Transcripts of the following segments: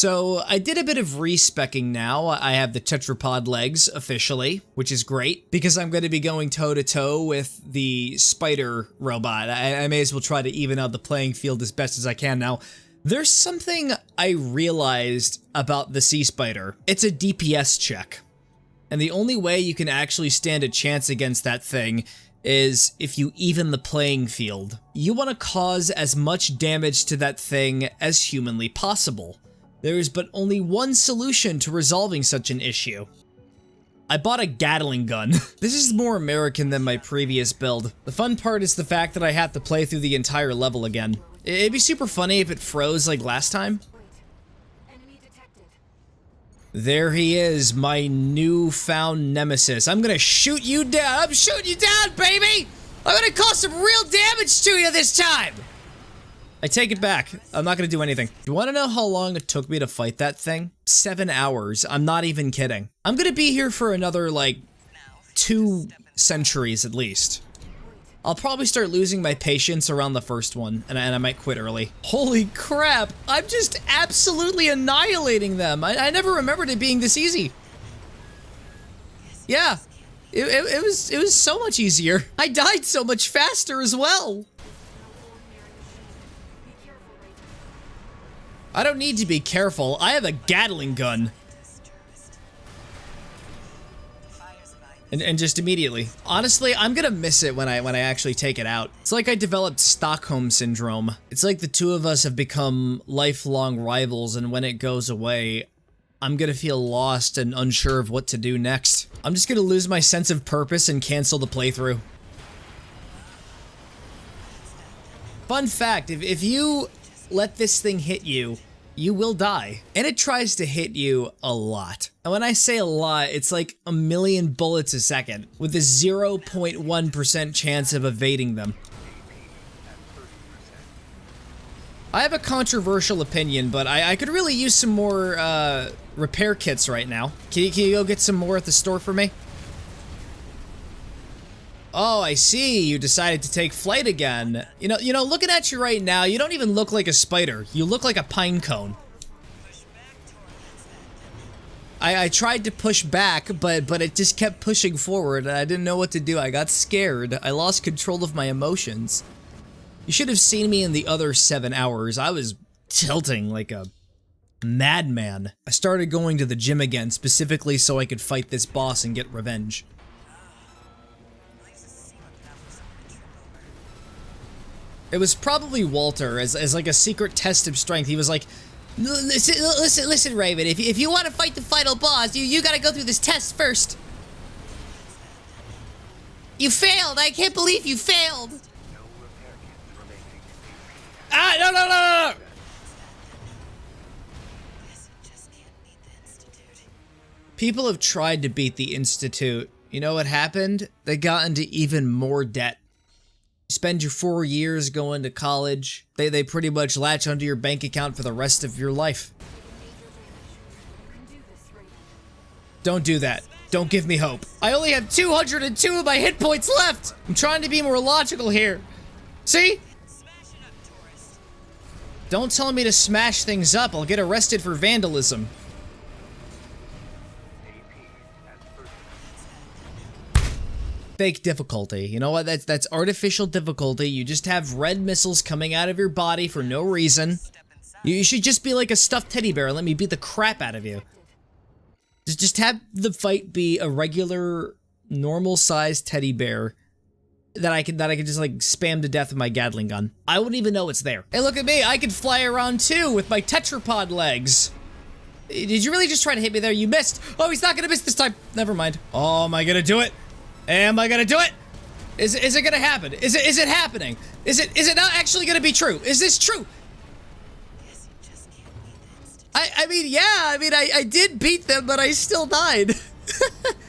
So I did a bit of respecking now. I have the tetrapod legs officially, which is great because I'm going to be going toe to toe with the spider robot. I may as well try to even out the playing field as best as I can now. There's something I realized about the sea spider. It's a DPS check. And the only way you can actually stand a chance against that thing is if you even the playing field. You want to cause as much damage to that thing as humanly possible. There is but only one solution to resolving such an issue. I bought a Gatling gun. This is more American than my previous build. The fun part is the fact that I have to play through the entire level again. It'd be super funny if it froze like last time. There he is, my newfound nemesis. I'm gonna shoot you down. I'm shooting you down, baby! I'm gonna cause some real damage to you this time! I take it back. I'm not gonna do anything. You wanna know how long it took me to fight that thing? 7 hours. I'm not even kidding. I'm gonna be here for another, like, 2 centuries at least. I'll probably start losing my patience around the first one, and I might quit early. Holy crap! I'm just absolutely annihilating them! I never remembered it being this easy. Yeah. It was so much easier. I died so much faster as well. I don't need to be careful. I have a Gatling gun. And just immediately. Honestly, I'm gonna miss it when I actually take it out. It's like I developed Stockholm Syndrome. It's like the two of us have become lifelong rivals, and when it goes away, I'm gonna feel lost and unsure of what to do next. I'm just gonna lose my sense of purpose and cancel the playthrough. Fun fact, if you let this thing hit you, you will die. And it tries to hit you a lot. And when I say a lot, it's like a million bullets a second, with a 0.1% chance of evading them. I have a controversial opinion, but I could really use some more repair kits right now. Can you go get some more at the store for me? Oh, I see. You decided to take flight again. You know, looking at you right now, you don't even look like a spider. You look like a pine cone. I tried to push back, but it just kept pushing forward, and I didn't know what to do. I got scared. I lost control of my emotions. You should have seen me in the other 7 hours. I was tilting like a madman. I started going to the gym again, specifically so I could fight this boss and get revenge. It was probably Walter, as like a secret test of strength. He was like, listen, Raven, if you want to fight the final boss, you gotta go through this test first. You failed! I can't believe you failed! Ah, no! People have tried to beat the Institute. You know what happened? They got into even more debt. You spend your 4 years going to college, they pretty much latch onto your bank account for the rest of your life. Don't do that. Don't give me hope. I only have 202 of my hit points left! I'm trying to be more logical here. See? Don't tell me to smash things up. I'll get arrested for vandalism. Fake difficulty. You know what? That's artificial difficulty. You just have red missiles coming out of your body for no reason. You should just be like a stuffed teddy bear and let me beat the crap out of you. Just have the fight be a regular, normal-sized teddy bear that I can just like spam to death with my Gatling gun. I wouldn't even know it's there. Hey, look at me! I can fly around too with my tetrapod legs. Did you really just try to hit me there? You missed. Oh, he's not gonna miss this time. Never mind. Oh, am I gonna do it? Am I gonna do it? Is it gonna happen? Is it happening? Is it not actually gonna be true? Is this true? I mean, yeah, I did beat them, but I still died.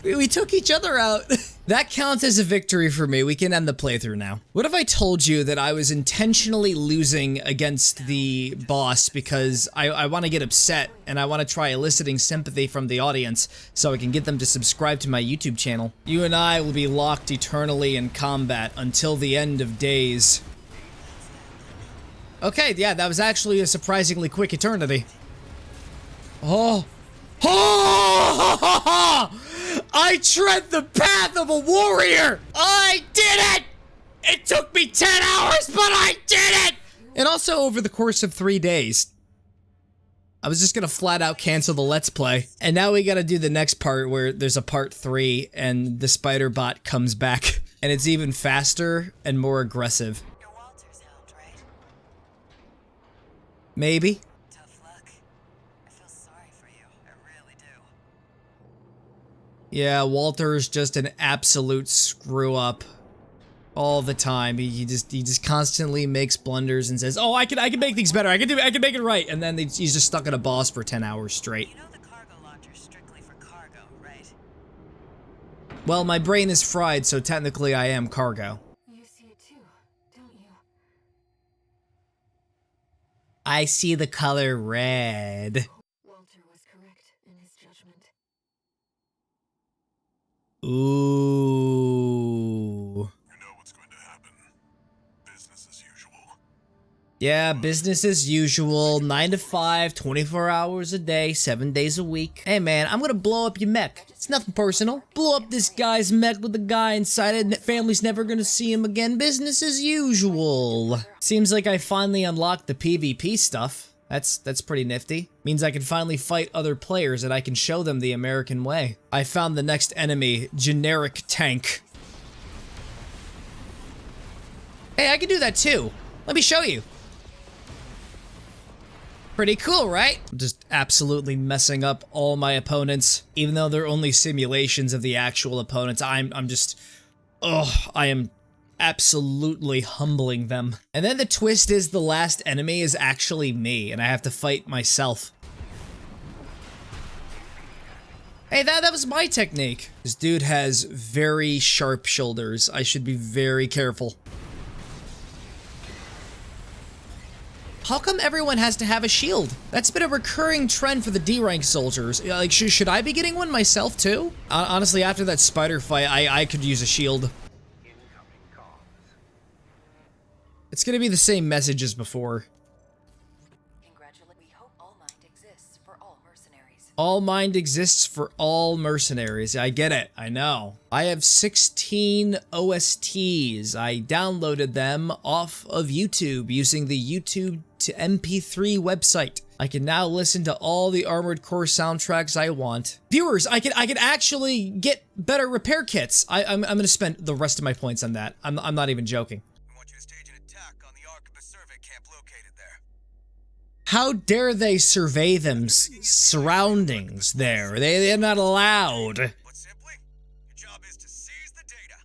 We took each other out. That counts as a victory for me. We can end the playthrough now. What if I told you that I was intentionally losing against the boss because I want to get upset and I want to try eliciting sympathy from the audience so I can get them to subscribe to my YouTube channel? You and I will be locked eternally in combat until the end of days. Okay, yeah, that was actually a surprisingly quick eternity. Oh. Oh! I tread the path of a warrior! I did it! It took me 10 hours, but I did it! And also over the course of 3 days. I was just gonna flat out cancel the Let's Play. And now we gotta do the next part where there's a part 3 and the spider bot comes back. And it's even faster and more aggressive. You're Walter's hound, right? Maybe. Tough luck. I feel sorry for you. I really do. Yeah, Walter's just an absolute screw up. All the time. He just constantly makes blunders and says, "Oh, I can make things better. I can make it right." And then he's just stuck in a boss for 10 hours straight. You know the cargo launcher's strictly for cargo, right? Well, my brain is fried, so technically I am cargo. You see it too, don't you? I see the color red. Walter was correct in his judgment. Ooh. Yeah, business as usual, 9 to 5, 24 hours a day, 7 days a week. Hey man, I'm gonna blow up your mech. It's nothing personal. Blow up this guy's mech with the guy inside it, family's never gonna see him again. Business as usual. Seems like I finally unlocked the PvP stuff. That's pretty nifty. Means I can finally fight other players and I can show them the American way. I found the next enemy, generic tank. Hey, I can do that too. Let me show you. Pretty cool, right? I'm just absolutely messing up all my opponents. Even though they're only simulations of the actual opponents, I am absolutely humbling them. And then the twist is the last enemy is actually me, and I have to fight myself. Hey, that was my technique. This dude has very sharp shoulders. I should be very careful. How come everyone has to have a shield? That's been a recurring trend for the D-rank soldiers. Like, should I be getting one myself too? Honestly, after that spider fight, I could use a shield. It's gonna be the same message as before. We hope All Mind exists for all mercenaries. All Mind exists for all mercenaries. I get it. I know. I have 16 OSTs. I downloaded them off of YouTube using the YouTube to MP3 website. I can now listen to all the Armored Core soundtracks I want. Viewers, I can actually get better repair kits. I'm gonna spend the rest of my points on that. I'm not even joking. We want you to stage an attack on the Arquebus survey camp located there. How dare they survey them surroundings there? They're not allowed. But simply, your job is to seize the data.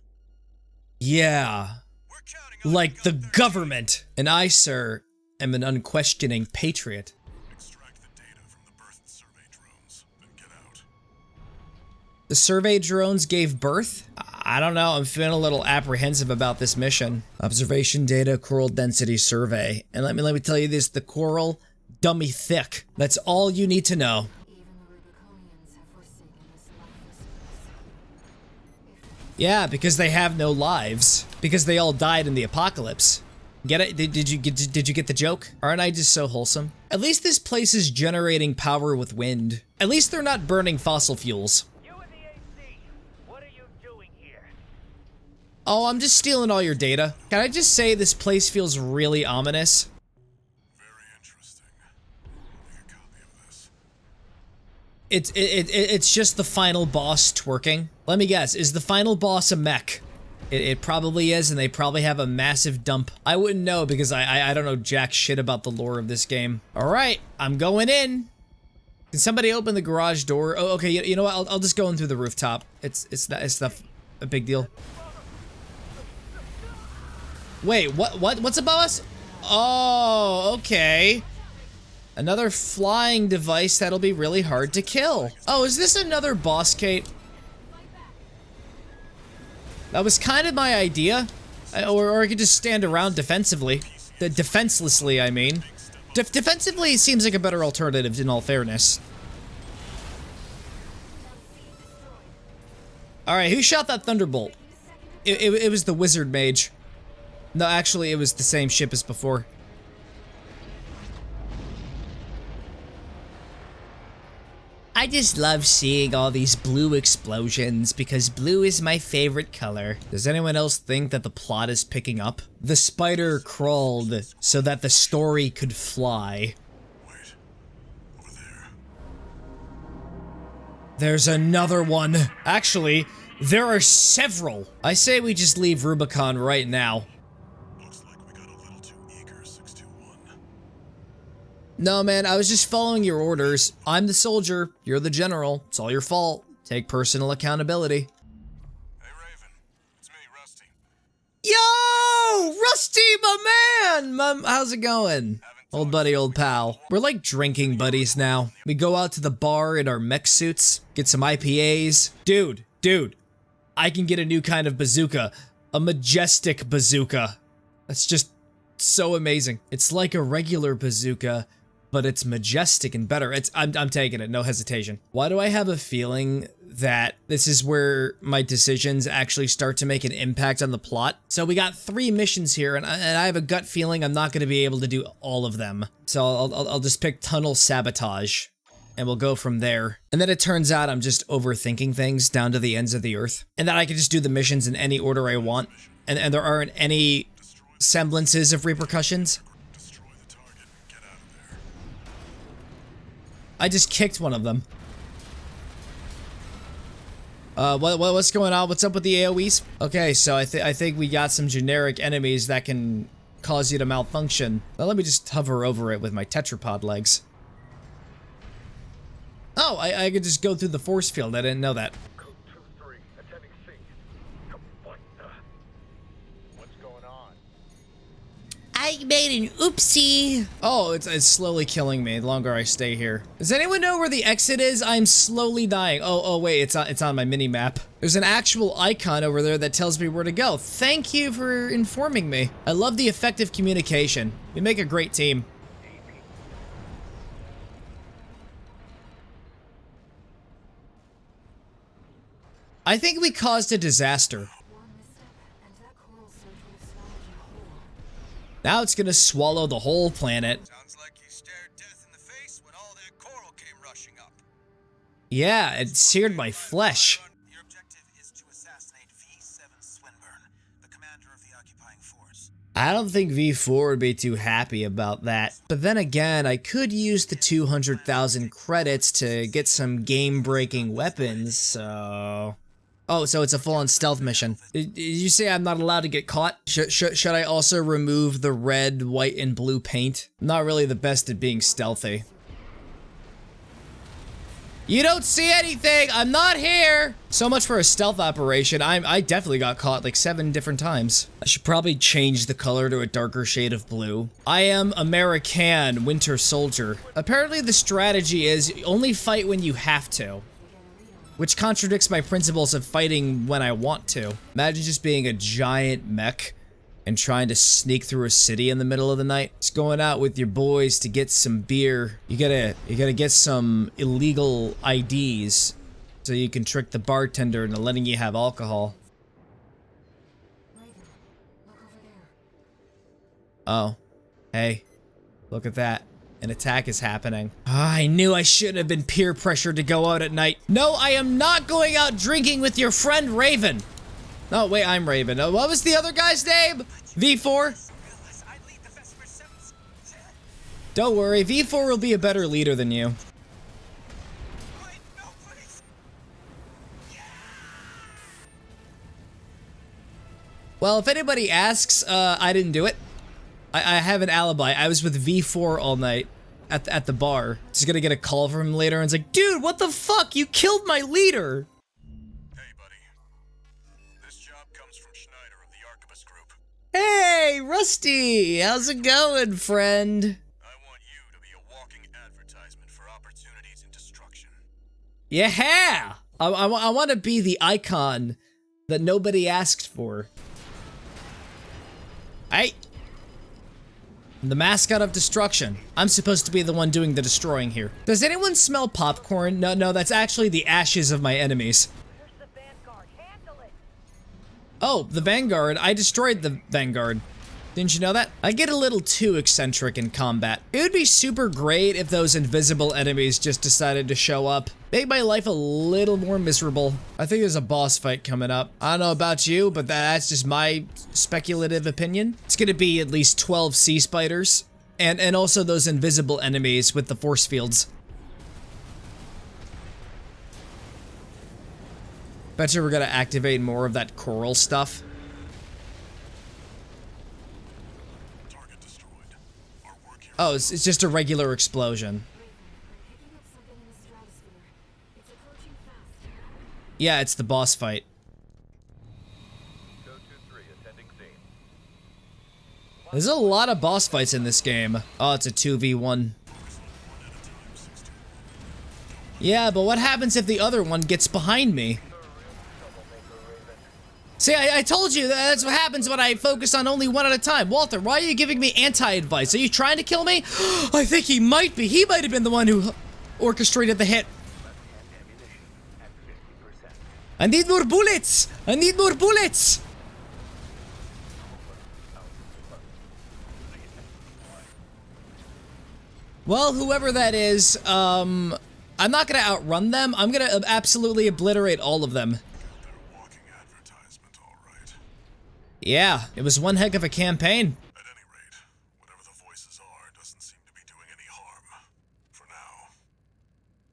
Yeah, We're counting on like the you, Gun government. And I, sir, am an unquestioning patriot. Extract the data from the birth survey drones, then get out. The survey drones gave birth? I don't know, I'm feeling a little apprehensive about this mission. Observation data, coral density survey. And let me tell you this, the coral, dummy thick. That's all you need to know. Even the Rubiconians have forsaken this lifeless place. Yeah, because they have no lives. Because they all died in the apocalypse. Get it? Did you get the joke? Aren't I just so wholesome? At least this place is generating power with wind. At least they're not burning fossil fuels. You and the AC, what are you doing here? Oh, I'm just stealing all your data. Can I just say this place feels really ominous? Very interesting. Make a copy of this. It's just the final boss twerking. Let me guess, is the final boss a mech? It probably is, and they probably have a massive dump. I wouldn't know because I don't know jack shit about the lore of this game. All right, I'm going in. Can somebody open the garage door? Oh, okay. You know what? I'll just go in through the rooftop. It's not a big deal. Wait, what's above us? Oh, okay. Another flying device that'll be really hard to kill. Oh, is this another boss, Kate? That was kind of my idea. Or I could just stand around defensively. Defenselessly, I mean. Defensively seems like a better alternative, in all fairness. Alright, who shot that thunderbolt? It was the wizard mage. No, actually, it was the same ship as before. I just love seeing all these blue explosions because blue is my favorite color. Does anyone else think that the plot is picking up? The spider crawled so that the story could fly. Wait. Over there. There's another one. Actually, there are several. I say we just leave Rubicon right now. Looks like we got a little too eager, 621. No, man, I was just following your orders. I'm the soldier, you're the general. It's all your fault. Take personal accountability. Hey, Raven. It's me, Rusty. Yo! Rusty, my man! How's it going? Old buddy, old pal. We're like drinking buddies now. We go out to the bar in our mech suits, get some IPAs. Dude, I can get a new kind of bazooka. A majestic bazooka. That's just so amazing. It's like a regular bazooka, but it's majestic and better. I'm taking it, no hesitation. Why do I have a feeling that this is where my decisions actually start to make an impact on the plot? So we got 3 missions here, and I have a gut feeling I'm not going to be able to do all of them. So I'll just pick tunnel sabotage, and we'll go from there. And then it turns out I'm just overthinking things down to the ends of the earth, and that I can just do the missions in any order I want, and there aren't any semblances of repercussions. Destroy the target. Get out of there. I just kicked one of them. What's going on? What's up with the AoEs? Okay, so I think we got some generic enemies that can cause you to malfunction. Well, let me just hover over it with my tetrapod legs. Oh, I could just go through the force field. I didn't know that. Code 2-3, attending C. What the? What's going on? I made an oopsie. Oh, it's slowly killing me the longer I stay here. Does anyone know where the exit is? I'm slowly dying. Oh wait, it's on my mini map. There's an actual icon over there that tells me where to go. Thank you for informing me. I love the effective communication. We make a great team. I think we caused a disaster. One misstep, and that coral surge would have swallowed you whole. Now it's gonna swallow the whole planet. Sounds like you stared death in the face when all that coral came rushing up. Yeah, it seared my flesh. Your objective is to assassinate V7 Swinburne, the commander of the occupying force. I don't think V4 would be too happy about that. But then again, I could use the 200,000 credits to get some game-breaking weapons, so... Oh, so it's a full-on stealth mission. Did you say I'm not allowed to get caught? Should I also remove the red, white, and blue paint? I'm not really the best at being stealthy. You don't see anything! I'm not here! So much for a stealth operation. I definitely got caught like 7 different times. I should probably change the color to a darker shade of blue. I am American Winter Soldier. Apparently the strategy is only fight when you have to, which contradicts my principles of fighting when I want to. Imagine just being a giant mech and trying to sneak through a city in the middle of the night. Just going out with your boys to get some beer. You gotta get some illegal IDs so you can trick the bartender into letting you have alcohol. Raven, look over there. Oh, hey, look at that. An attack is happening. I knew I shouldn't have been peer pressured to go out at night. No, I am not going out drinking with your friend Raven. No, wait, I'm Raven. What was the other guy's name? V4? Don't worry, V4 will be a better leader than you. Well, if anybody asks, I didn't do it. I have an alibi. I was with V4 all night at the bar. Just gonna get a call from him later and it's like, dude, what the fuck? You killed my leader. Hey, buddy. This job comes from Schneider of the Arquebus Group. Hey, Rusty. How's it going, friend? I want you to be a walking advertisement for opportunities in destruction. Yeah. I want to be the icon that nobody asked for. Hey. The mascot of destruction. I'm supposed to be the one doing the destroying here. Does anyone smell popcorn? No, that's actually the ashes of my enemies. Here's the Vanguard. Handle it. Oh, the Vanguard. I destroyed the Vanguard. Didn't you know that? I get a little too eccentric in combat. It would be super great if those invisible enemies just decided to show up. Make my life a little more miserable. I think there's a boss fight coming up. I don't know about you, but that's just my speculative opinion. It's gonna be at least 12 sea spiders. And also those invisible enemies with the force fields. Bet you we're gonna activate more of that coral stuff. Target destroyed. Our work here. Oh, it's just a regular explosion. Picking up something in the stratosphere. It's approaching fast. Yeah, it's the boss fight. 223, attending scene. There's a lot of boss fights in this game. Oh, it's a 2v1. Yeah, but what happens if the other one gets behind me? See, I told you that's what happens when I focus on only one at a time. Walter, why are you giving me anti-advice? Are you trying to kill me? I think he might be. He might have been the one who orchestrated the hit. I need more bullets. I need more bullets. Well, whoever that is, I'm not gonna outrun them. I'm gonna absolutely obliterate all of them. They're walking advertisement, all right. Yeah, it was one heck of a campaign. At any rate, whatever the voices are doesn't seem to be doing any harm. For now.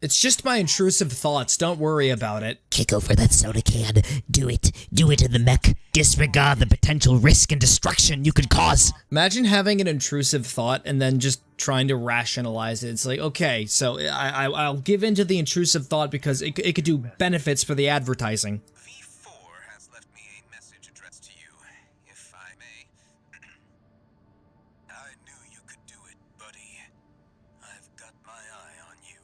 It's just my intrusive thoughts. Don't worry about it. Kick over that soda can. Do it. Do it in the mech. Disregard the potential risk and destruction you could cause. Imagine having an intrusive thought and then just trying to rationalize it. It's like, okay, so I'll give in to the intrusive thought because it could do benefits for the advertising. V4 has left me a message addressed to you, if I may. I knew you could do it, buddy. I've got my eye on you.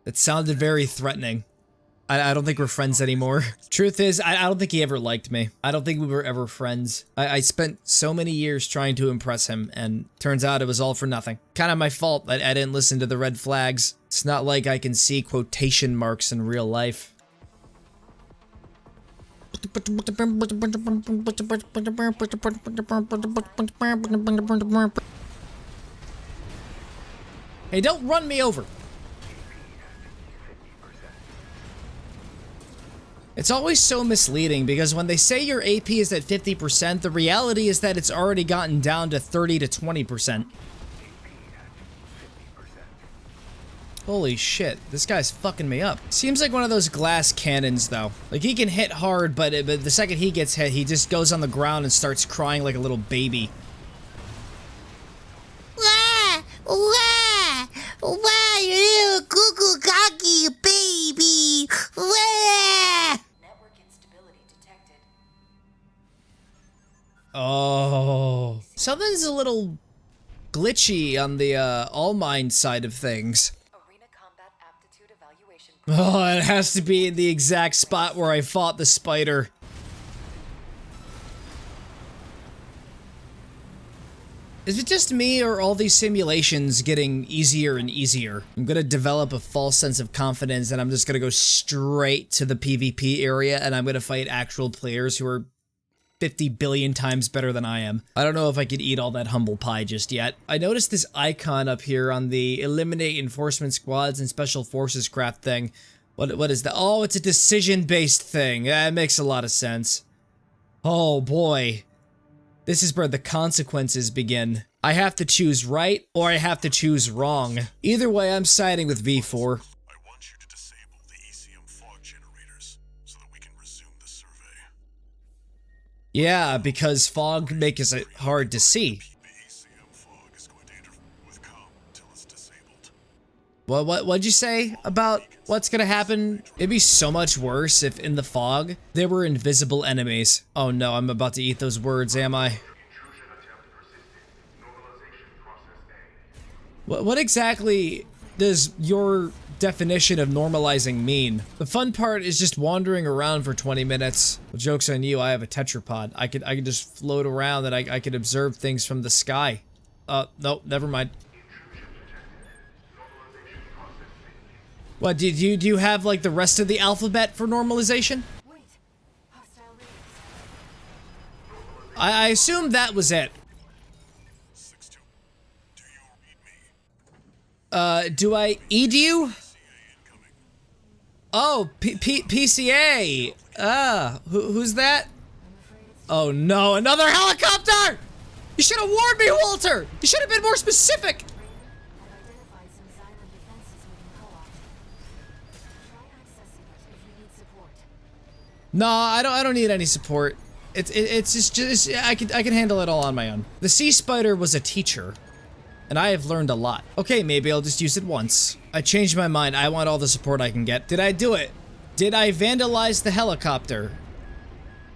It sounded very threatening. I don't think we're friends anymore. Truth is, I don't think he ever liked me. I don't think we were ever friends. I spent so many years trying to impress him, and turns out it was all for nothing. Kind of my fault that I didn't listen to the red flags. It's not like I can see quotation marks in real life. Hey, don't run me over. It's always so misleading because when they say your AP is at 50%, the reality is that it's already gotten down to 30 to 20%. Holy shit, this guy's fucking me up. Seems like one of those glass cannons though. Like he can hit hard, but the second he gets hit, he just goes on the ground and starts crying like a little baby. Wah! Wah! Wah! You little cuckoo cocky baby! Wah! Network instability detected. Oh. Something's a little glitchy on the all mind side of things. Arena combat aptitude evaluation. Oh, it has to be in the exact spot where I fought the spider. Is it just me, or are all these simulations getting easier and easier? I'm gonna develop a false sense of confidence and I'm just gonna go straight to the PvP area and I'm gonna fight actual players who are 50 billion times better than I am. I don't know if I could eat all that humble pie just yet. I noticed this icon up here on the eliminate enforcement squads and special forces craft thing. What is that? Oh, it's a decision-based thing. That makes a lot of sense. Oh boy. This is where the consequences begin. I have to choose right, or I have to choose wrong. Either way, I'm siding with V4. I want you to disable the ECM fog generators so that we can resume the survey. Yeah, because fog makes it hard to see. The ECM fog is going to interfere with comm until it's disabled. What'd you say about what's gonna happen? It'd be so much worse if in the fog there were invisible enemies. Oh no, I'm about to eat those words, am I? What exactly does your definition of normalizing mean? The fun part is just wandering around for 20 minutes. Well, joke's on you, I have a tetrapod. I could just float around and I could observe things from the sky. No, never mind. What, do you have like the rest of the alphabet for normalization? Wait. Hostile raiders. I assume that was it. 6-2. Do you read me? Do I eat you? CA incoming. Oh, PCA. Who's that? Oh no, another helicopter! You should have warned me, Walter! You should have been more specific! I've identified some Xylem defenses we can co-opt. Try accessing it if you need support. No, I don't need any support. It's just I can handle it all on my own. The sea spider was a teacher, and I have learned a lot. Okay, maybe I'll just use it once. I changed my mind. I want all the support I can get. Did I do it? Did I vandalize the helicopter?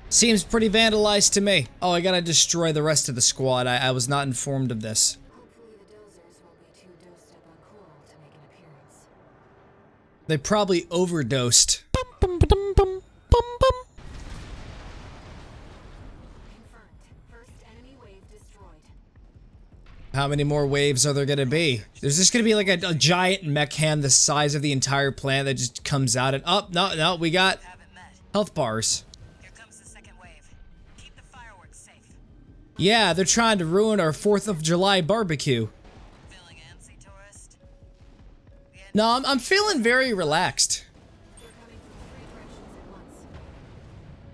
Seems pretty vandalized to me. Oh, I gotta destroy the rest of the squad. I was not informed of this. Hopefully the dozers won't be too dosed up on coral to make an appearance. They probably overdosed. Confirmed. First enemy wave destroyed. How many more waves are there gonna be? There's just gonna be like a giant mech hand the size of the entire planet that just comes out and up. No, we got Haven't met. health bars. Here comes the second wave. Keep the fireworks safe. Yeah, they're trying to ruin our 4th of July barbecue. Feeling antsy, tourist? No, I'm feeling very relaxed. They're coming from 3 directions at once.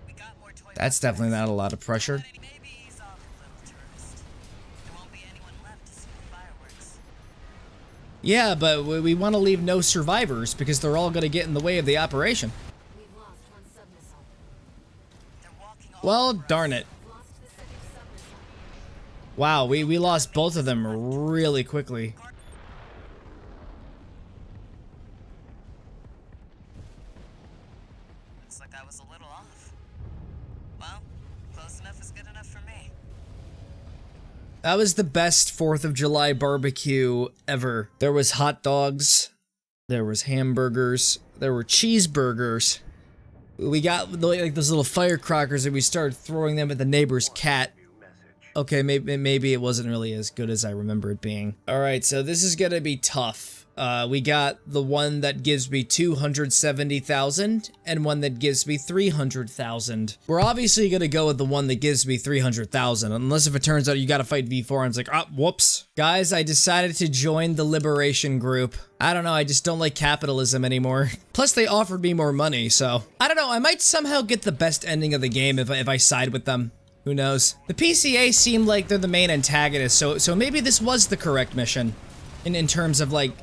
We got more toy That's definitely not a lot of pressure. Maybe ease off a little, tourist. There won't be anyone left to see the fireworks. Yeah, but we want to leave no survivors because they're all gonna get in the way of the operation. We've lost one submissile. They're walking all Well, over us. darn it. We've lost the second submissile. Wow, we lost both of them really quickly. Looks like I was a little off. Well, close enough is good enough for me. That was the best 4th of July barbecue ever. There was hot dogs, there was hamburgers, there were cheeseburgers. We got like those little firecrackers and we started throwing them at the neighbor's cat. Okay, maybe it wasn't really as good as I remember it being. Alright, so this is gonna be tough. We got the one that gives me 270,000 and one that gives me 300,000. We're obviously gonna go with the one that gives me 300,000, unless if it turns out you gotta fight V4 and it's like, ah, whoops. Guys, I decided to join the Liberation Group. I don't know, I just don't like capitalism anymore. Plus, they offered me more money, so... I don't know, I might somehow get the best ending of the game if I side with them. Who knows? The PCA seem like they're the main antagonist, so maybe this was the correct mission. In terms of, like,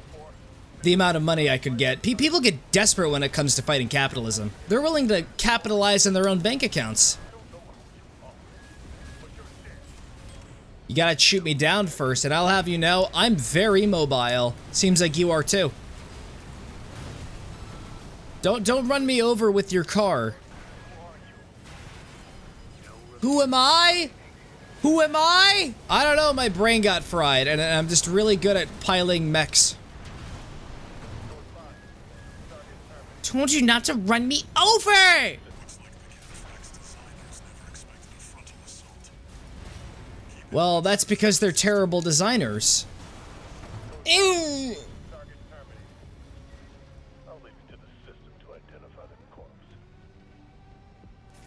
the amount of money I could get. People get desperate when it comes to fighting capitalism. They're willing to capitalize on their own bank accounts. You gotta shoot me down first, and I'll have you know, I'm very mobile. Seems like you are too. Don't run me over with your car. Who am I? Who am I? I don't know, my brain got fried, and I'm just really good at piling mechs. Told you not to run me over! Looks like the Cataphract's designers never expected a frontal assault. Well, that's because they're terrible designers. Ew. Target terminated. I'll leave it to the system to identify the corpse.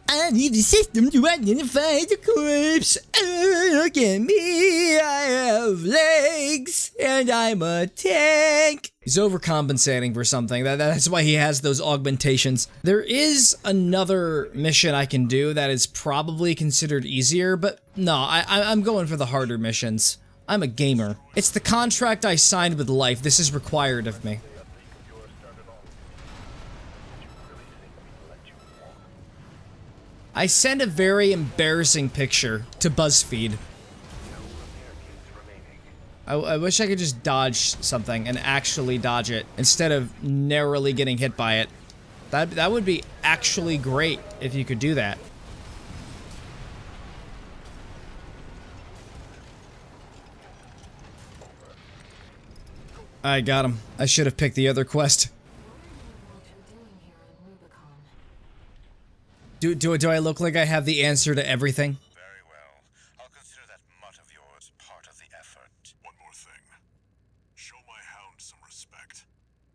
I need the system to identify the corpse. Look at me, I have legs, and I'm a tank. He's overcompensating for something. That's why he has those augmentations. There is another mission I can do that is probably considered easier, but no, I'm going for the harder missions. I'm a gamer. It's the contract I signed with life. This is required of me. Yours started off. Did you really think we'd let you walk? I sent a very embarrassing picture to BuzzFeed. No repair kits remaining. I wish I could just dodge something and actually dodge it instead of narrowly getting hit by it. That would be actually great if you could do that. I got him. I should have picked the other quest. What are you and Walter doing here on Rubicon? Do I look like I have the answer to everything? Very well. I'll consider that mutt of yours part of the effort. One more thing. Show my hound some respect.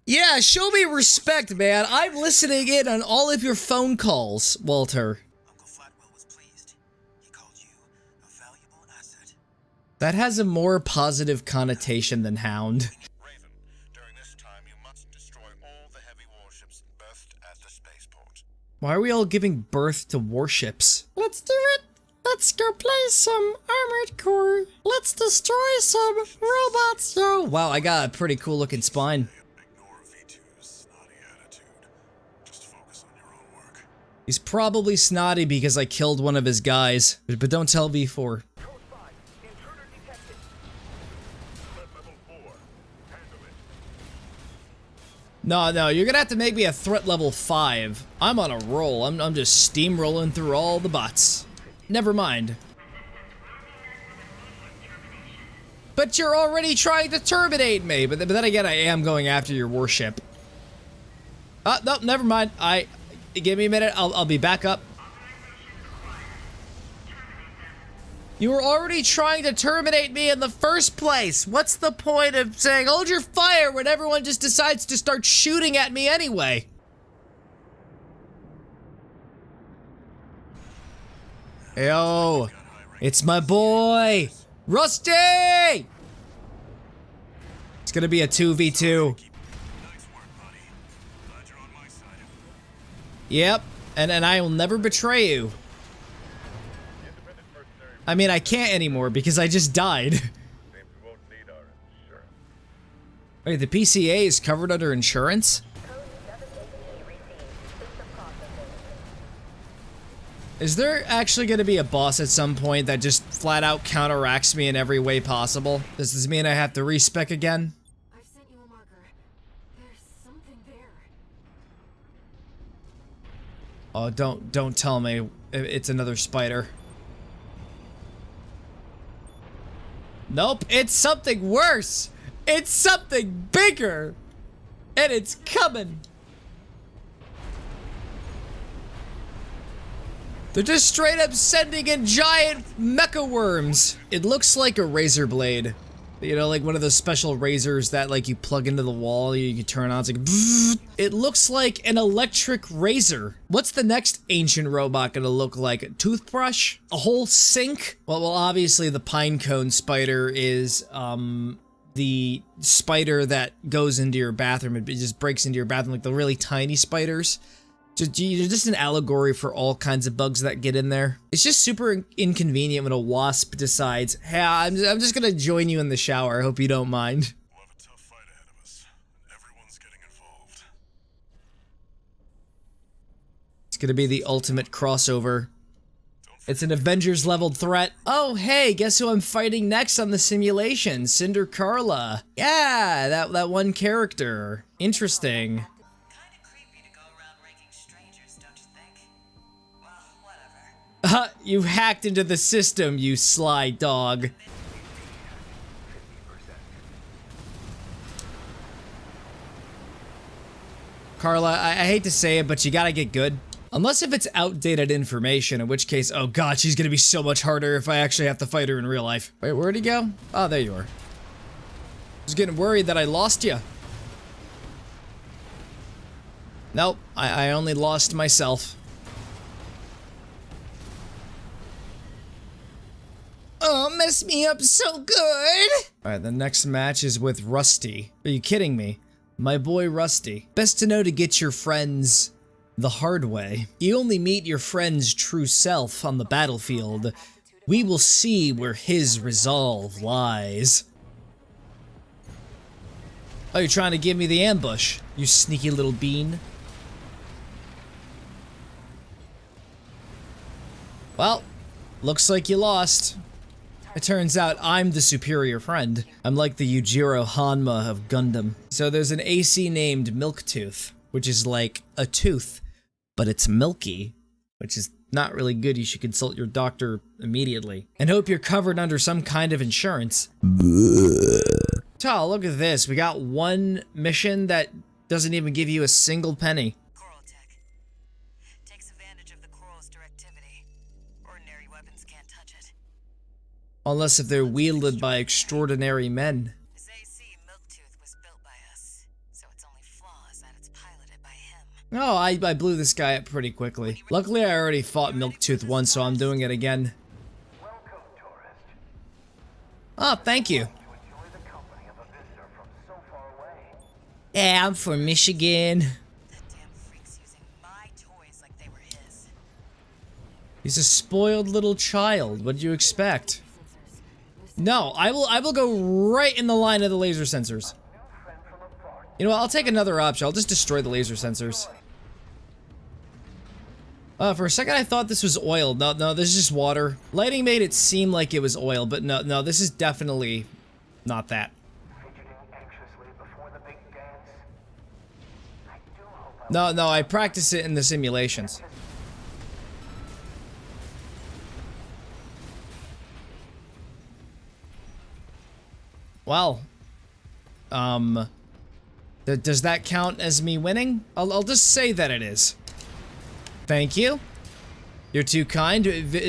Yeah, show me respect, man. I'm listening in on all of your phone calls, Walter. Uncle Flatwell was pleased. He called you That has a more positive connotation than Hound. Raven, during this time you must destroy all the heavy warships berthed at the spaceport. Why are we all giving birth to warships? Let's do it! Let's go play some Armored Core. Let's destroy some robots, yo! Wow, I got a pretty cool looking spine. Ignore V2's snotty attitude. Just focus on your own work. He's probably snotty because I killed one of his guys. But don't tell V4. Code 5. Intruder detected. Threat level 4. Handle it. No, you're gonna have to make me a threat level 5. I'm on a roll. I'm just steamrolling through all the bots. Never mind. But you're already trying to terminate me. But then again, I am going after your warship. No, never mind. Give me a minute. I'll be back up. You were already trying to terminate me in the first place. What's the point of saying, hold your fire, when everyone just decides to start shooting at me anyway? Yo, it's my boy, Rusty! It's gonna be a 2v2. Nice work, buddy. Glad you're on my side. Yep, and I will never betray you. Independent mercenary I mean, I can't anymore because I just died. seems we won't need our insurance. Wait, the PCA is covered under insurance? Is there actually going to be a boss at some point that just flat out counteracts me in every way possible? Does this mean I have to respec again? I've sent you a marker. There's something there. Oh, don't tell me it's another spider. Nope, it's something worse. It's something bigger. And it's coming. They're just straight up sending in giant mecha worms. It looks like a razor blade. You know, like one of those special razors that like you plug into the wall, you can turn on, it's like bzzz. It looks like an electric razor. What's the next ancient robot gonna look like? A toothbrush? A whole sink? Well, obviously the pinecone spider is, the spider that goes into your bathroom. It just breaks into your bathroom, like the really tiny spiders. Just an allegory for all kinds of bugs that get in there. It's just super inconvenient when a wasp decides, hey, I'm just gonna join you in the shower. I hope you don't mind. We'll have a tough fight ahead of us, and everyone's getting involved. It's gonna be the ultimate crossover. It's an Avengers leveled threat. Oh, hey, guess who I'm fighting next on the simulation? Cinder Carla. Yeah, that one character. Interesting. Kinda creepy to go around ranking strangers, don't you think? Well, whatever. You hacked into the system, you sly dog. Carla, I hate to say it, but you gotta get good. Unless if it's outdated information, in which case, oh god, she's gonna be so much harder if I actually have to fight her in real life. Wait, where'd he go? Oh, there you are. I was getting worried that I lost you. Nope, I only lost myself. Oh, mess me up so good! Alright, the next match is with Rusty. Are you kidding me? My boy Rusty. Best to know to get your friends the hard way. You only meet your friend's true self on the battlefield. We will see where his resolve lies. Oh, you're trying to give me the ambush, you sneaky little bean. Well, looks like you lost. It turns out I'm the superior friend. I'm like the Yujiro Hanma of Gundam. So there's an AC named Milktooth, which is like a tooth, but it's milky, which is not really good. You should consult your doctor immediately. And hope you're covered under some kind of insurance. Oh, look at this. We got one mission that doesn't even give you a single penny. Coral tech. Takes advantage of the coral's directivity. Ordinary weapons can't touch it. Unless if they're wielded by extraordinary men. His AC Milktooth was built by us, so its only flaw is that it's piloted by him. Oh, I blew this guy up pretty quickly. Luckily, I already fought Milktooth once, so I'm doing it again. Welcome, tourist. Oh, thank you. To enjoy the company of a visitor from so far away. Yeah, I'm from Michigan. That damn freak's using my toys like they were his. He's a spoiled little child. What did you expect? No, I will go right in the line of the laser sensors. You know what, I'll take another option. I'll just destroy the laser sensors. For a second I thought this was oil. No, this is just water. Lighting made it seem like it was oil, but no, this is definitely not that. Fidgeting anxiously before the big dance. I do hope No, I practice it in the simulations. Well, does that count as me winning? I'll just say that it is. Thank you. You're too kind.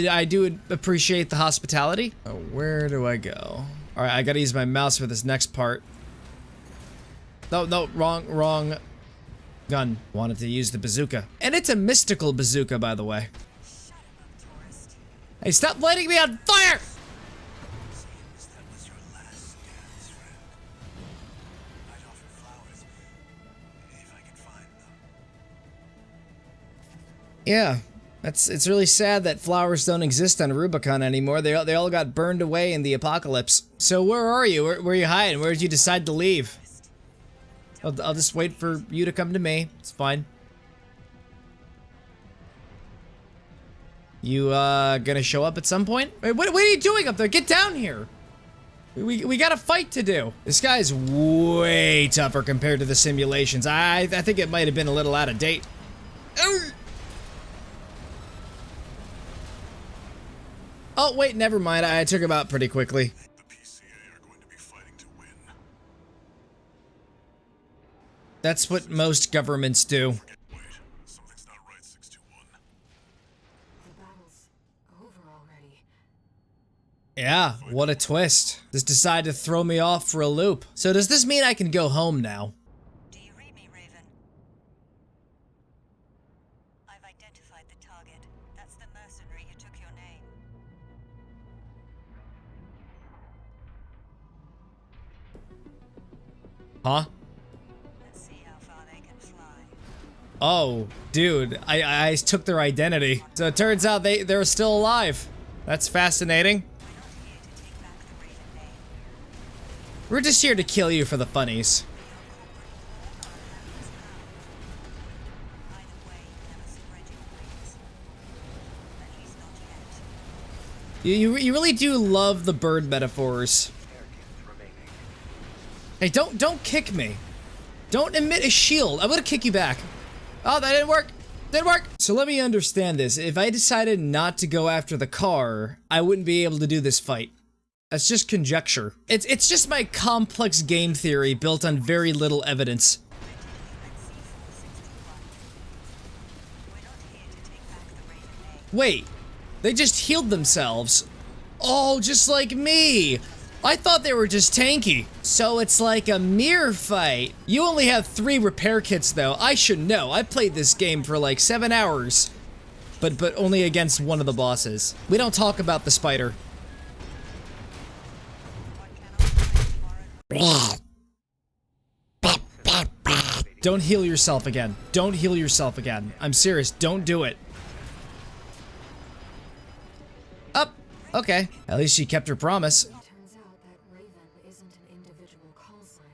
I do appreciate the hospitality. Oh, where do I go? All right, I gotta use my mouse for this next part. No, wrong gun. Wanted to use the bazooka. And it's a mystical bazooka, by the way. Shut him up, tourist. Hey, stop lighting me on fire! Seems that was your last dance, friend. I'd offer flowers if I could find them. Yeah, it's really sad that flowers don't exist on Rubicon anymore. They all got burned away in the apocalypse. So where are you? Where are you hiding? Where did you decide to leave? I'll just wait for you to come to me. It's fine. You gonna show up at some point? Wait, what are you doing up there? Get down here. We got a fight to do. This guy's way tougher compared to the simulations. I think it might have been a little out of date. Oh, wait, never mind. I took him out pretty quickly. The PCA are going to be fighting to win. That's what most governments do. Wait, something's not right, 621. The battle's over already. Yeah, what a twist. Just decided to throw me off for a loop. So does this mean I can go home now? Do you read me, Raven? I've identified the target. That's the mercenary who took your name. Huh? Let's see how far they can fly. Oh, dude, I took their identity. So it turns out they're still alive. That's fascinating. We're not here to take back the Raven name. We're just here to kill you for the funnies. Either way, never spread your wings. At least not yet. You really do love the bird metaphors. Hey, don't kick me. Don't emit a shield. I'm gonna kick you back. Oh, that didn't work. Didn't work. So let me understand this. If I decided not to go after the car, I wouldn't be able to do this fight. That's just conjecture. It's just my complex game theory built on very little evidence. We're not here to take back the Raven name. Wait, they just healed themselves. Oh, just like me. I thought they were just tanky. So it's like a mirror fight. You only have 3 repair kits though. I should know. I played this game for like 7 hours. But only against one of the bosses. We don't talk about the spider. Don't heal yourself again. Don't heal yourself again. I'm serious. Don't do it. Up. Okay. At least she kept her promise. Turns out that Raven isn't an individual call sign.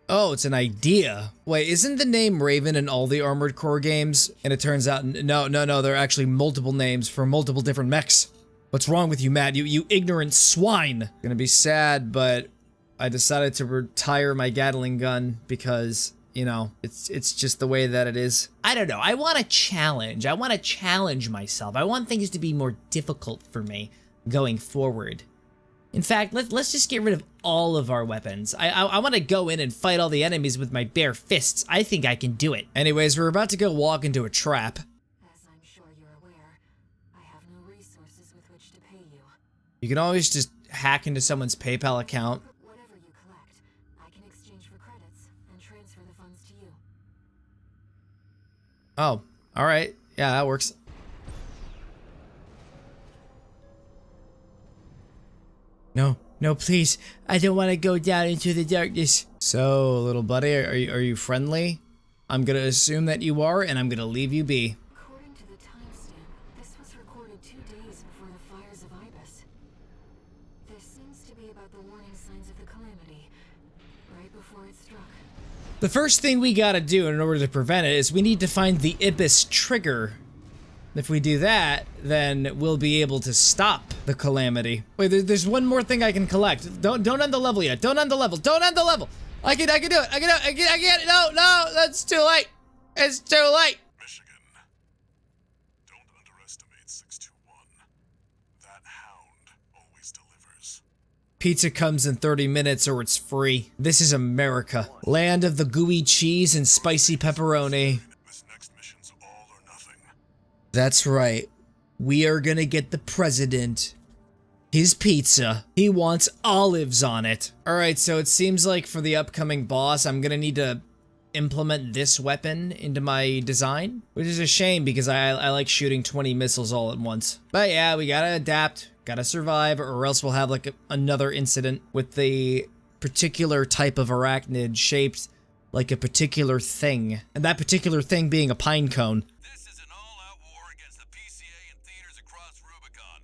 Oh, it's an idea. Wait, isn't the name Raven in all the Armored Core games? And it turns out, no, there are actually multiple names for multiple different mechs. What's wrong with you, Matt? You ignorant swine. Gonna be sad, but I decided to retire my Gatling gun because, you know, it's just the way that it is. I don't know. I want a challenge. I want to challenge myself. I want things to be more difficult for me going forward. In fact, let's just get rid of all of our weapons. I want to go in and fight all the enemies with my bare fists. I think I can do it. Anyways, we're about to go walk into a trap. As I'm sure you're aware, I have no resources with which to pay you. You can always just hack into someone's PayPal account. Whatever you collect, I can exchange for credits and transfer the funds to you. Oh, all right. Yeah, that works. No, please. I don't want to go down into the darkness. So, little buddy, are you friendly? I'm gonna assume that you are, and I'm gonna leave you be. According to the timestamp, this was recorded 2 days before the fires of Ibis. This seems to be about the warning signs of the calamity, right before it struck. The first thing we gotta do in order to prevent it is we need to find the Ibis trigger. If we do that, then we'll be able to stop the calamity. Wait, there's one more thing I can collect. Don't end the level yet. Don't end the level. Don't end the level. I can do it. I can do it. I get it. No, that's too late. It's too late. Michigan. Don't underestimate 621. That hound always delivers. Pizza comes in 30 minutes or it's free. This is America. Land of the gooey cheese and spicy pepperoni. This next mission's all or nothing. That's right. We are gonna get the president his pizza. He wants olives on it. Alright, so it seems like for the upcoming boss, I'm gonna need to implement this weapon into my design, which is a shame because I like shooting 20 missiles all at once. But yeah, we gotta adapt, gotta survive, or else we'll have like another incident with the particular type of arachnid shaped like a particular thing, and that particular thing being a pine cone. This is an all-out war against the PCA and theaters across Rubicon.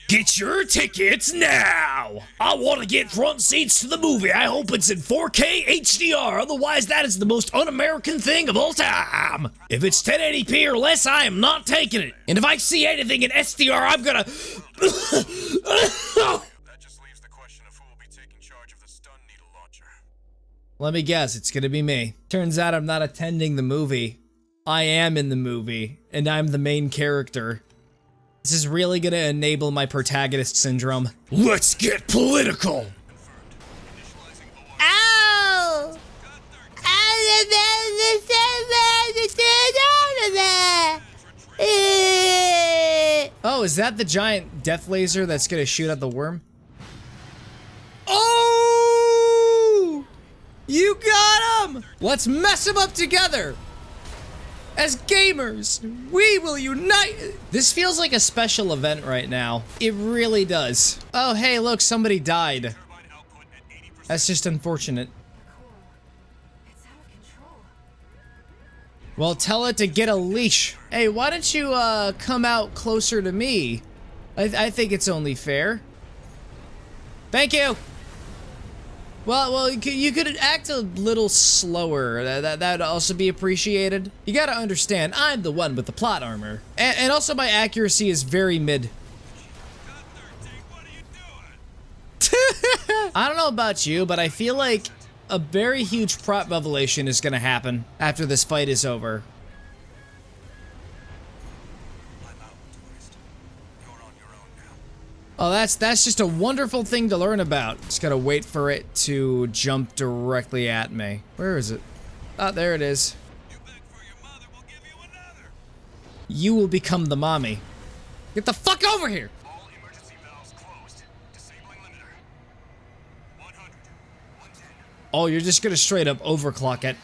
Get your tickets now! I want to get front seats to the movie. I hope it's in 4K HDR, otherwise that is the most un-American thing of all time. If it's 1080p or less, I am not taking it. And if I see anything in SDR, I'm gonna... That just leaves the question of who will be taking charge of the stun needle launcher. Let me guess, it's gonna be me. Turns out I'm not attending the movie. I am in the movie, and I'm the main character. This is really gonna enable my protagonist syndrome. Let's get political! Ow! Oh, is that the giant death laser that's gonna shoot at the worm? Oh! You got him! Let's mess him up together! As gamers, we will unite! This feels like a special event right now. It really does. Oh, hey, look, somebody died. That's just unfortunate. It's out of control. Well, tell it to get a leash. Hey, why don't you, come out closer to me? I think it's only fair. Thank you! Well, you could act a little slower. That'd also be appreciated. You gotta understand, I'm the one with the plot armor. And also my accuracy is very mid. I don't know about you, but I feel like a very huge plot revelation is gonna happen after this fight is over. I'm out, tourist. You're on your own now. Oh, that's just a wonderful thing to learn about. Just gotta wait for it to jump directly at me. Where is it? Ah, there it is. You beg for your mother, we'll give you another. You will become the mommy. Get the fuck over here! All emergency valves closed. Disabling limiter. 100. 110. Oh, you're just gonna straight up overclock it.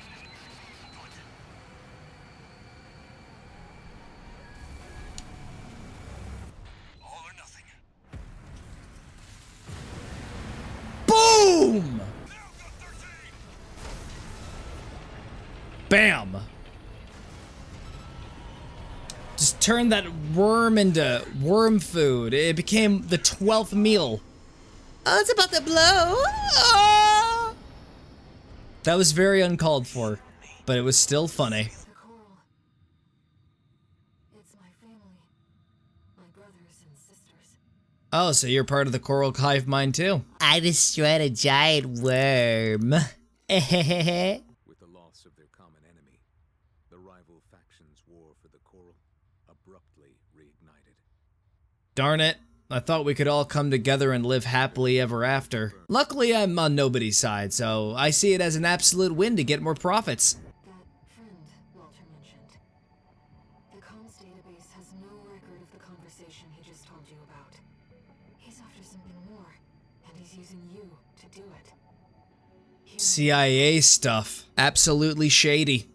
All or nothing. Boom! Bam! Just turn that worm into worm food. It became the 12th meal. Oh, it's about to blow. Oh! That was very uncalled for, but it was still funny. The coral. It's my family. My brothers and sisters. Oh, so you're part of the coral hive mind too? I destroyed a giant worm. With the loss of their common enemy, the rival factions' war for the coral abruptly reignited. Darn it. I thought we could all come together and live happily ever after. Luckily, I'm on nobody's side, so I see it as an absolute win to get more profits. That friend Walter mentioned. The comms database has no record of the conversation he just told you about. He's after something more, and he's using you to do it. CIA stuff. Absolutely shady.